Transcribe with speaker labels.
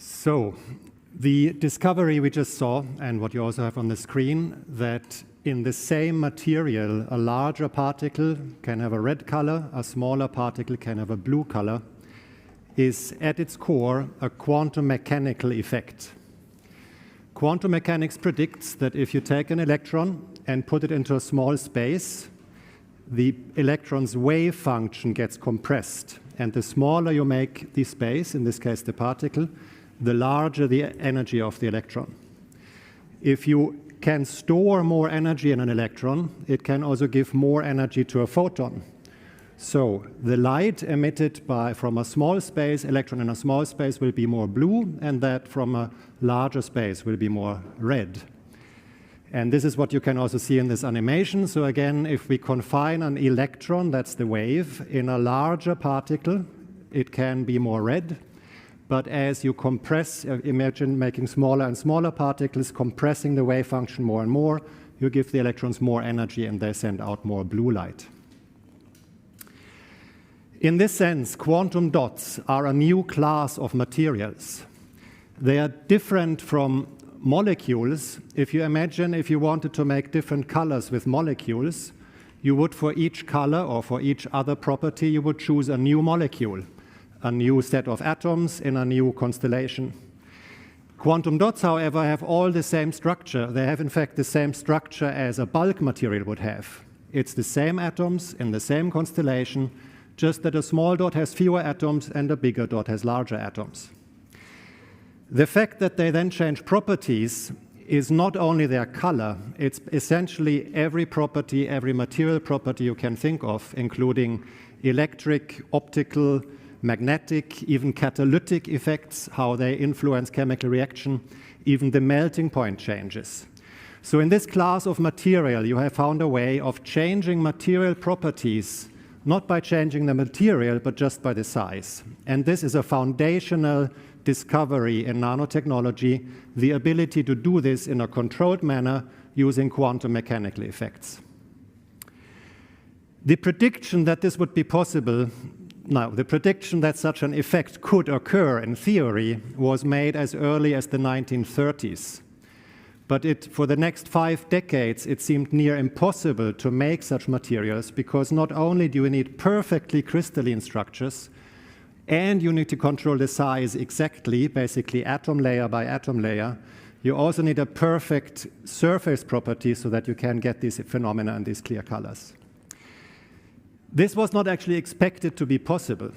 Speaker 1: So the discovery we just saw, and what you also have on the screen, that in the same material, a larger particle can have a red color, a smaller particle can have a blue color, is at its core a quantum mechanical effect. Quantum mechanics predicts that if you take an electron and put it into a small space, the electron's wave function gets compressed. And the smaller you make the space, in this case the particle, the larger the energy of the electron. If you can store more energy in an electron, it can also give more energy to a photon. So the light emitted from a small space, electron in a small space, will be more blue, and that from a larger space will be more red. And this is what you can also see in this animation. So again, if we confine an electron, that's the wave, in a larger particle, it can be more red. But as you compress, imagine making smaller and smaller particles, compressing the wave function more and more, you give the electrons more energy and they send out more blue light. In this sense, quantum dots are a new class of materials. They are different from molecules. If you imagine if you wanted to make different colors with molecules, you would, for each color or for each other property, you would choose a new molecule, a new set of atoms in a new constellation. Quantum dots, however, have all the same structure. They have, in fact, the same structure as a bulk material would have. It's the same atoms in the same constellation, just that a small dot has fewer atoms and a bigger dot has larger atoms. The fact that they then change properties is not only their color, it's essentially every property, every material property you can think of, including electric, optical, magnetic, even catalytic effects, how they influence chemical reaction, even the melting point changes. So in this class of material, you have found a way of changing material properties, not by changing the material, but just by the size. And this is a foundational discovery in nanotechnology, the ability to do this in a controlled manner using quantum mechanical effects. The prediction that this would be possible, the prediction that such an effect could occur in theory was made as early as the 1930s. But for the next 5 decades, it seemed near impossible to make such materials because not only do you need perfectly crystalline structures, and you need to control the size exactly, basically atom layer by atom layer, you also need a perfect surface property so that you can get these phenomena and these clear colors. This was not actually expected to be possible.